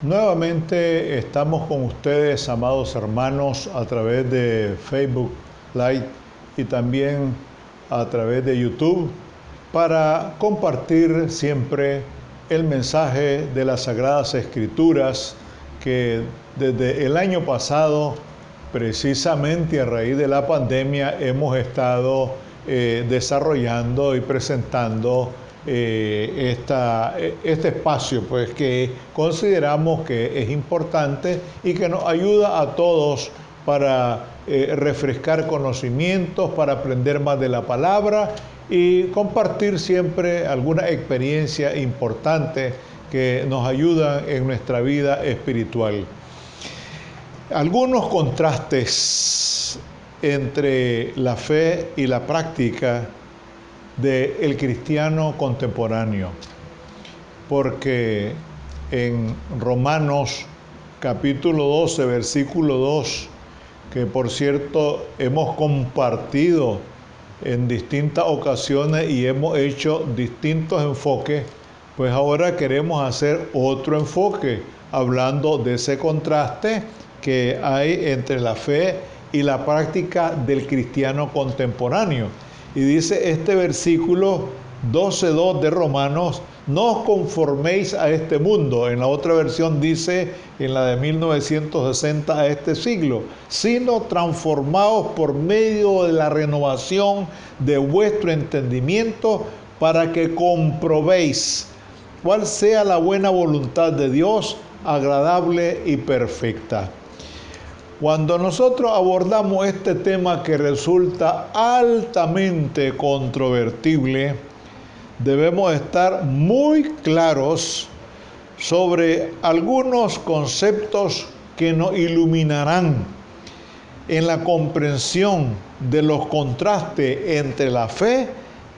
Nuevamente estamos con ustedes, amados hermanos, a través de Facebook Live y también a través de YouTube para compartir siempre el mensaje de las Sagradas Escrituras que desde el año pasado, precisamente a raíz de la pandemia, hemos estado desarrollando y presentando este espacio, pues, que consideramos que es importante y que nos ayuda a todos para refrescar conocimientos, para aprender más de la palabra y compartir siempre alguna experiencia importante que nos ayudan en nuestra vida espiritual. Algunos contrastes entre la fe y la práctica del cristiano contemporáneo, porque en Romanos capítulo 12, versículo 2, que por cierto hemos compartido en distintas ocasiones y hemos hecho distintos enfoques, pues ahora queremos hacer otro enfoque, hablando de ese contraste que hay entre la fe y la práctica del cristiano contemporáneo. Y dice este versículo 12:2 de Romanos: no os conforméis a este mundo. En la otra versión dice, en la de 1960, a este siglo, sino transformaos por medio de la renovación de vuestro entendimiento, para que comprobéis cuál sea la buena voluntad de Dios, agradable y perfecta. Cuando nosotros abordamos este tema que resulta altamente controvertible, debemos estar muy claros sobre algunos conceptos que nos iluminarán en la comprensión de los contrastes entre la fe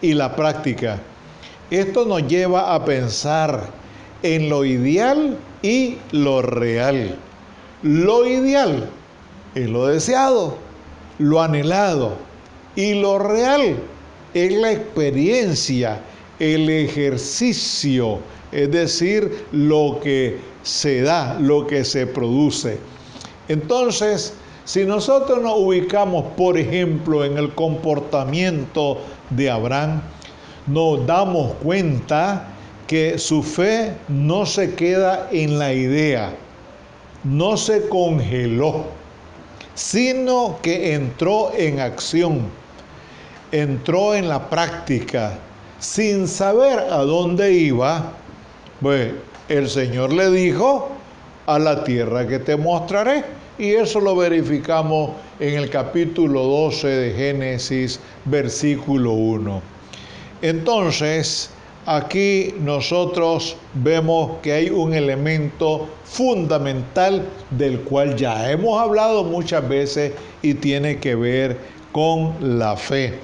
y la práctica. Esto nos lleva a pensar en lo ideal y lo real. Lo ideal es lo deseado, lo anhelado, y lo real es la experiencia, el ejercicio, es decir, lo que se da, lo que se produce. Entonces, si nosotros nos ubicamos, por ejemplo, en el comportamiento de Abraham, nos damos cuenta que su fe no se queda en la idea, no se congeló, sino que entró en acción, entró en la práctica, sin saber a dónde iba. Pues el Señor le dijo: a la tierra que te mostraré, y eso lo verificamos en el capítulo 12 de Génesis, versículo 1. Entonces, aquí nosotros vemos que hay un elemento fundamental del cual ya hemos hablado muchas veces y tiene que ver con la fe.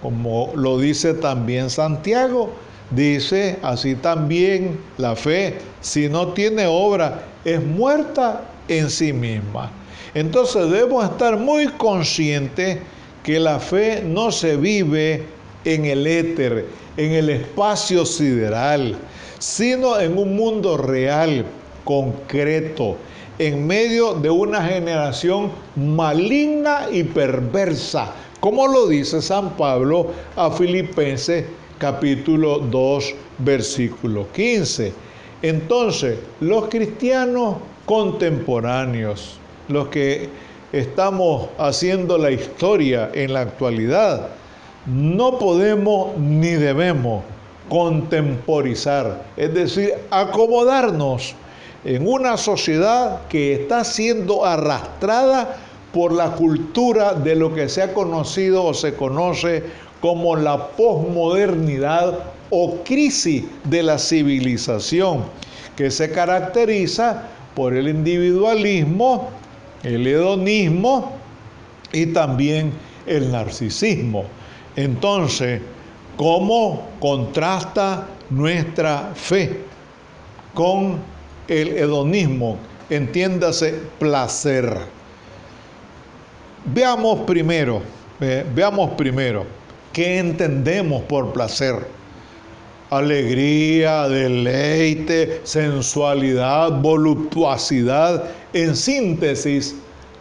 Como lo dice también Santiago, dice así también: la fe, si no tiene obra, es muerta en sí misma. Entonces debemos estar muy conscientes que la fe no se vive en el éter, en el espacio sideral, sino en un mundo real, concreto, en medio de una generación maligna y perversa, como lo dice San Pablo a Filipenses capítulo 2, versículo 15. Entonces, los cristianos contemporáneos, los que estamos haciendo la historia en la actualidad, no podemos ni debemos contemporizar, es decir, acomodarnos en una sociedad que está siendo arrastrada por la cultura de lo que se ha conocido o se conoce como la posmodernidad o crisis de la civilización, que se caracteriza por el individualismo, el hedonismo y también el narcisismo. Entonces, ¿cómo contrasta nuestra fe con el hedonismo? Entiéndase, placer. Veamos primero, ¿qué entendemos por placer? alegría, deleite, sensualidad, voluptuosidad, en síntesis,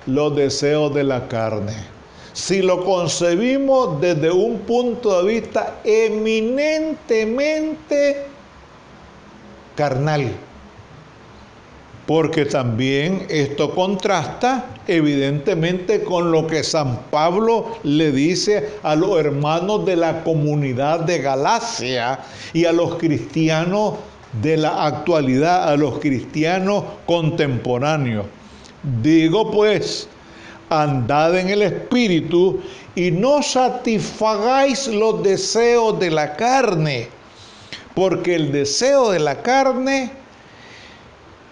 los deseos de la carne. Si lo concebimos desde un punto de vista eminentemente carnal, porque también esto contrasta evidentemente con lo que San Pablo le dice a los hermanos de la comunidad de Galacia y a los cristianos de la actualidad, a los cristianos contemporáneos. Digo pues, andad en el Espíritu y no satisfagáis los deseos de la carne, porque el deseo de la carne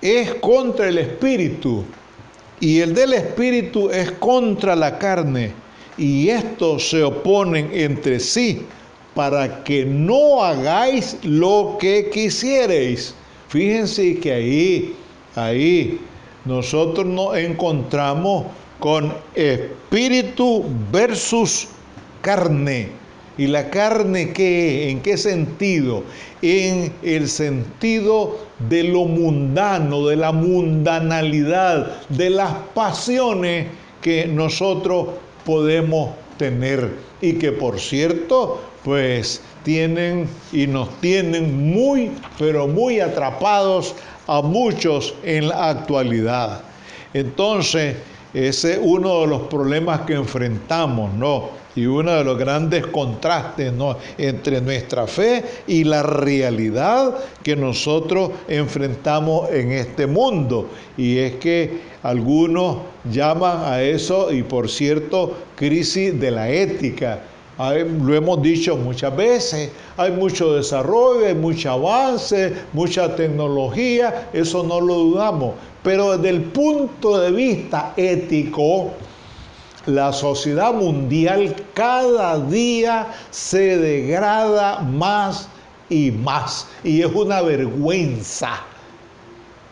es contra el Espíritu y el del Espíritu es contra la carne, y estos se oponen entre sí para que no hagáis lo que quisiereis. Fíjense que ahí nosotros nos encontramos con espíritu versus carne. ¿Y la carne qué es? ¿En qué sentido? En el sentido de lo mundano, de la mundanalidad, de las pasiones que nosotros podemos tener y que, por cierto, pues tienen y nos tienen muy, pero muy atrapados a muchos en la actualidad. Entonces, ese es uno de los problemas que enfrentamos, ¿no? Y uno de los grandes contrastes, ¿no?, entre nuestra fe y la realidad que nosotros enfrentamos en este mundo. Y es que algunos llaman a eso, y por cierto, crisis de la ética. Lo hemos dicho muchas veces, hay mucho desarrollo, hay mucho avance, mucha tecnología, eso no lo dudamos. Pero desde el punto de vista ético, la sociedad mundial cada día se degrada más y más. Y es una vergüenza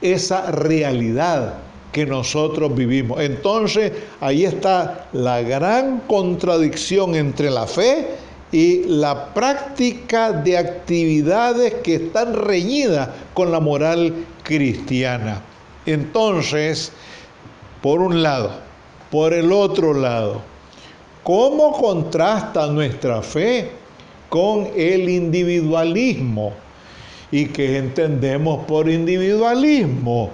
esa realidad que nosotros vivimos. Entonces, ahí está la gran contradicción entre la fe y la práctica de actividades que están reñidas con la moral cristiana. Entonces, por un lado. Por el otro lado, ¿cómo contrasta nuestra fe con el individualismo? ¿Y qué entendemos por individualismo?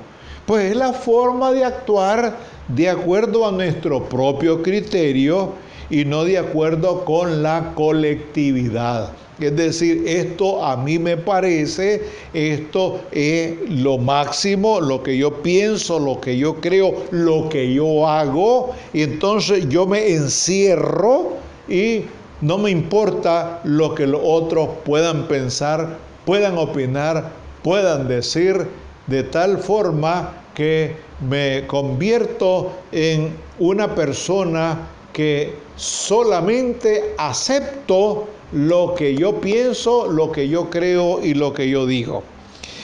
Pues es la forma de actuar de acuerdo a nuestro propio criterio y no de acuerdo con la colectividad. Es decir, esto a mí me parece, esto es lo máximo, lo que yo pienso, lo que yo creo, lo que yo hago, y entonces yo me encierro y no me importa lo que los otros puedan pensar, puedan opinar, puedan decir, de tal forma que me convierto en una persona que solamente acepto lo que yo pienso, lo que yo creo y lo que yo digo.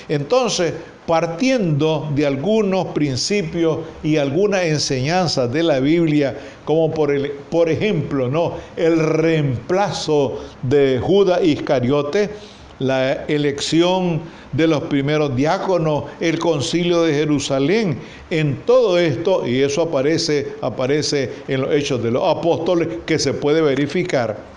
Entonces, partiendo de algunos principios y algunas enseñanzas de la Biblia, como por ejemplo, ¿no?, el reemplazo de Judas Iscariote, la elección de los primeros diáconos, el concilio de Jerusalén, en todo esto, y eso aparece en los Hechos de los Apóstoles, que se puede verificar,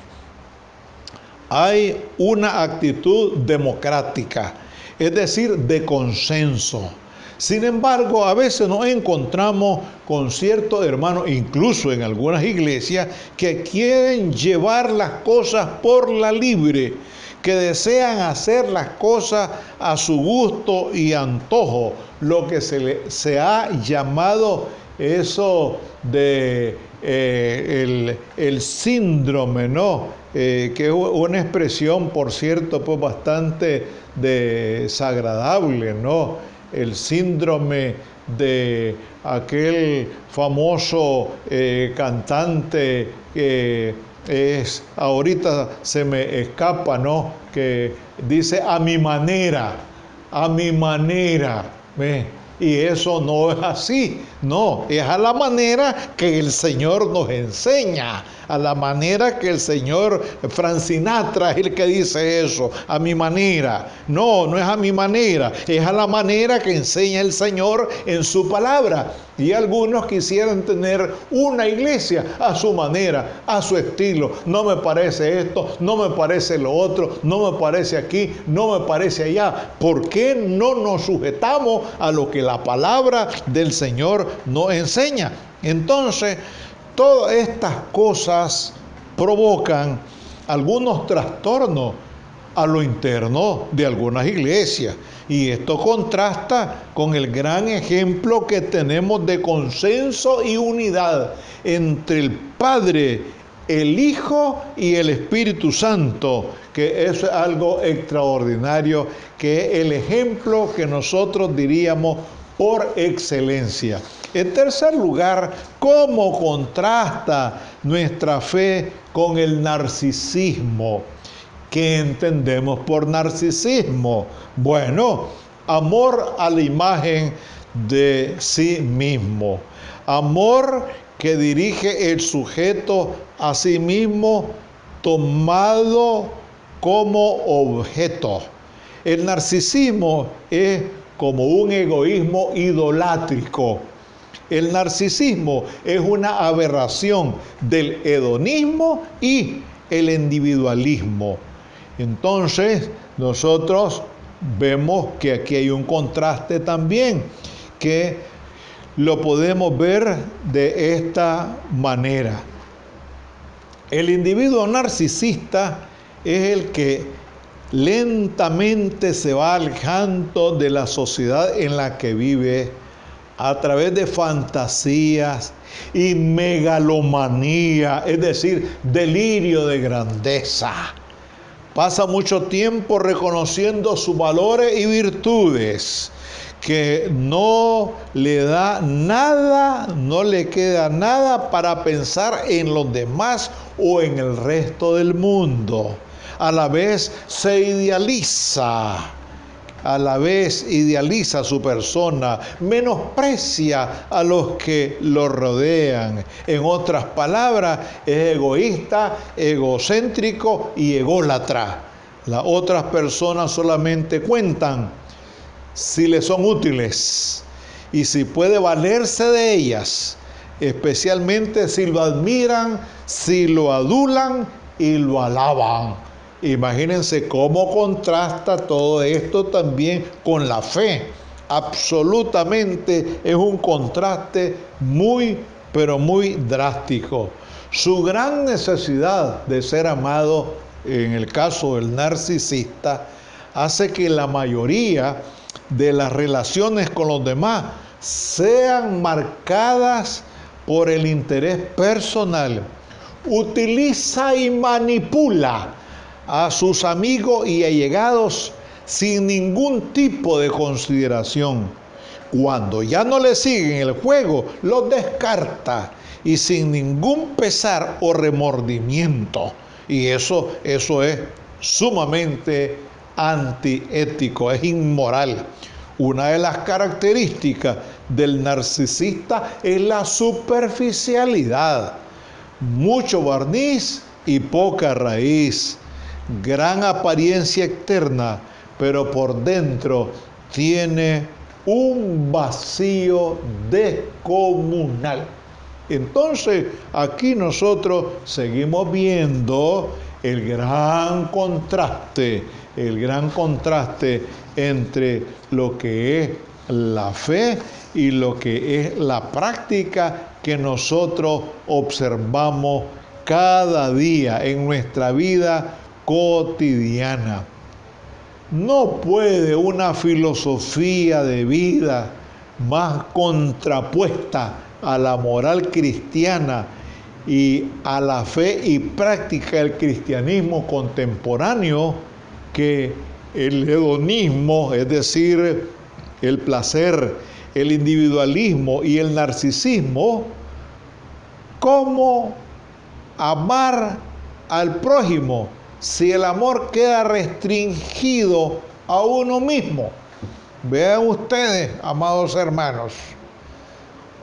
hay una actitud democrática, es decir, de consenso. Sin embargo, a veces nos encontramos con ciertos hermanos, incluso en algunas iglesias, que quieren llevar las cosas por la libre, que desean hacer las cosas a su gusto y antojo, lo que se ha llamado eso de el síndrome, ¿no? Que es una expresión, por cierto, pues bastante desagradable, ¿no? El síndrome de aquel famoso cantante que ahorita se me escapa, ¿no?, que dice a mi manera, ¿ve? Y eso no es así, no, es a la manera que el Señor nos enseña, a la manera que el Señor, Frank Sinatra es el que dice eso, a mi manera. No, no es a mi manera, es a la manera que enseña el Señor en su palabra. Y algunos quisieran tener una iglesia a su manera, a su estilo. No me parece esto, no me parece lo otro, no me parece aquí, no me parece allá. ¿Por qué no nos sujetamos a lo que la palabra del Señor nos enseña? Entonces, todas estas cosas provocan algunos trastornos a lo interno de algunas iglesias. Y esto contrasta con el gran ejemplo que tenemos de consenso y unidad entre el Padre, el Hijo y el Espíritu Santo, que es algo extraordinario, que es el ejemplo que nosotros diríamos por excelencia. En tercer lugar, ¿cómo contrasta nuestra fe con el narcisismo? ¿Qué entendemos por narcisismo? Bueno, amor a la imagen de sí mismo. Amor que dirige el sujeto a sí mismo tomado como objeto. El narcisismo es como un egoísmo idolátrico. El narcisismo es una aberración del hedonismo y el individualismo. Entonces, nosotros vemos que aquí hay un contraste también, que lo podemos ver de esta manera. El individuo narcisista es el que lentamente se va alejando de la sociedad en la que vive a través de fantasías y megalomanía, es decir, delirio de grandeza. Pasa mucho tiempo reconociendo sus valores y virtudes, que no le da nada, no le queda nada para pensar en los demás o en el resto del mundo. A la vez se idealiza. A la vez idealiza su persona, menosprecia a los que lo rodean. En otras palabras, es egoísta, egocéntrico y ególatra. Las otras personas solamente cuentan si le son útiles y si puede valerse de ellas, especialmente si lo admiran, si lo adulan y lo alaban. Imagínense cómo contrasta todo esto también con la fe. Absolutamente es un contraste muy, pero muy drástico. Su gran necesidad de ser amado, en el caso del narcisista, hace que la mayoría de las relaciones con los demás sean marcadas por el interés personal. Utiliza y manipula a sus amigos y allegados sin ningún tipo de consideración. Cuando ya no le siguen el juego, los descarta y sin ningún pesar o remordimiento. Y eso es sumamente antiético, es inmoral. Una de las características del narcisista es la superficialidad. Mucho barniz y poca raíz. Gran apariencia externa, pero por dentro tiene un vacío descomunal. Entonces, aquí nosotros seguimos viendo el gran contraste entre lo que es la fe y lo que es la práctica que nosotros observamos cada día en nuestra vida cotidiana. No puede una filosofía de vida más contrapuesta a la moral cristiana y a la fe y práctica del cristianismo contemporáneo que el hedonismo, es decir, el placer, el individualismo y el narcisismo. ¿Cómo amar al prójimo si el amor queda restringido a uno mismo? Vean ustedes, amados hermanos,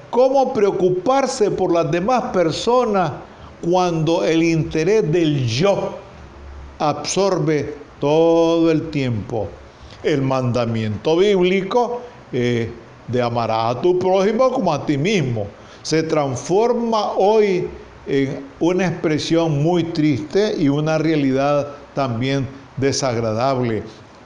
cómo preocuparse por las demás personas cuando el interés del yo absorbe todo el tiempo. El mandamiento bíblico de amarás a tu prójimo como a ti mismo se transforma hoy en una expresión muy triste y una realidad también desagradable.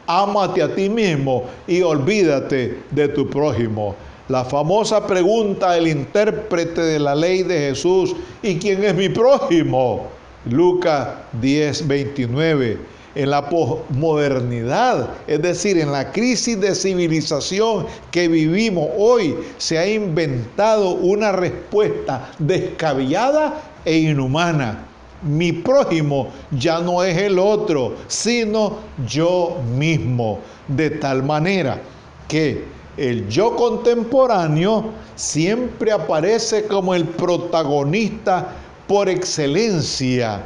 Ámate a ti mismo y olvídate de tu prójimo. La famosa pregunta del intérprete de la ley de Jesús: ¿y quién es mi prójimo? Lucas 10:29. En la posmodernidad, es decir, en la crisis de civilización que vivimos hoy, se ha inventado una respuesta descabellada e inhumana. Mi prójimo ya no es el otro, sino yo mismo. De tal manera que el yo contemporáneo siempre aparece como el protagonista por excelencia.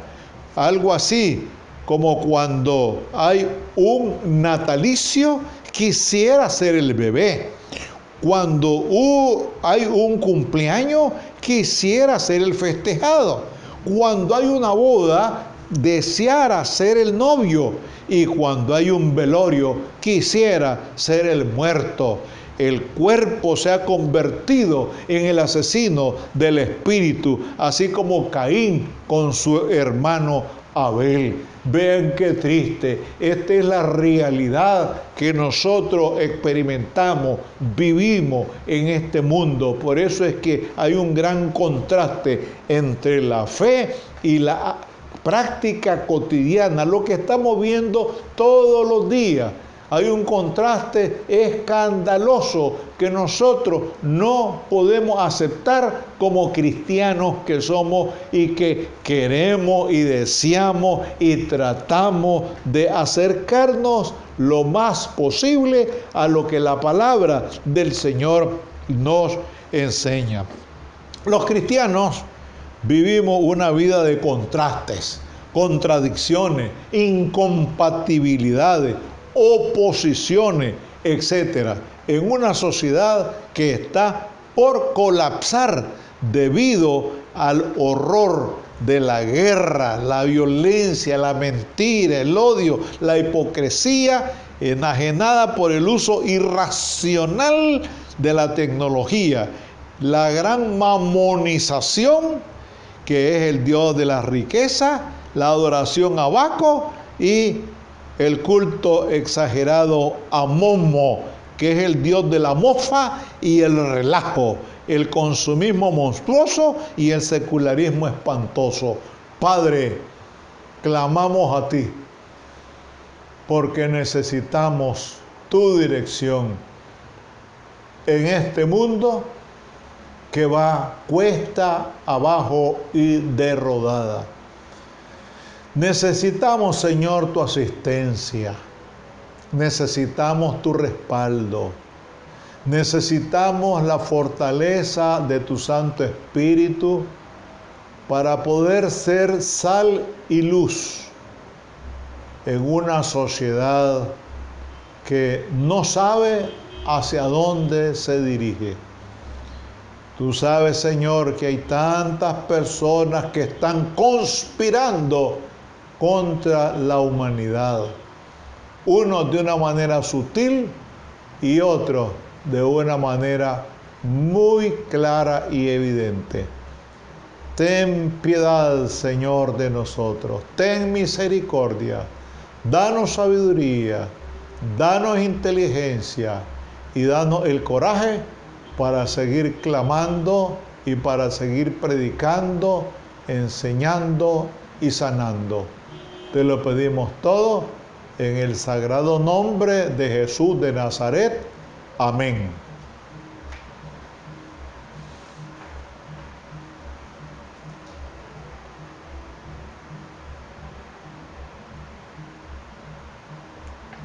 Algo así como cuando hay un natalicio, quisiera ser el bebé. Cuando hay un cumpleaños, quisiera ser el festejado. Cuando hay una boda, deseara ser el novio. Y cuando hay un velorio, quisiera ser el muerto. El cuerpo se ha convertido en el asesino del espíritu, así como Caín con su hermano Abel. Vean qué triste. Esta es la realidad que nosotros experimentamos, vivimos en este mundo. Por eso es que hay un gran contraste entre la fe y la práctica cotidiana, lo que estamos viendo todos los días. Hay un contraste escandaloso que nosotros no podemos aceptar como cristianos que somos y que queremos y deseamos y tratamos de acercarnos lo más posible a lo que la palabra del Señor nos enseña. Los cristianos vivimos una vida de contrastes, contradicciones, incompatibilidades, oposiciones, etcétera, en una sociedad que está por colapsar debido al horror de la guerra, la violencia, la mentira, el odio, la hipocresía, enajenada por el uso irracional de la tecnología, la gran mamonización, que es el Dios de la riqueza, la adoración a Baco y el culto exagerado a Momo, que es el Dios de la mofa y el relajo, el consumismo monstruoso y el secularismo espantoso. Padre, clamamos a ti porque necesitamos tu dirección en este mundo que va cuesta abajo y de rodada. Necesitamos, Señor, tu asistencia. Necesitamos tu respaldo. Necesitamos la fortaleza de tu Santo Espíritu para poder ser sal y luz en una sociedad que no sabe hacia dónde se dirige. Tú sabes, Señor, que hay tantas personas que están conspirando contra la humanidad. Unos de una manera sutil y otros de una manera muy clara y evidente. Ten piedad, Señor, de nosotros. Ten misericordia. Danos sabiduría. Danos inteligencia. Y danos el coraje para seguir clamando y para seguir predicando, enseñando y sanando. Te lo pedimos todo en el sagrado nombre de Jesús de Nazaret. Amén.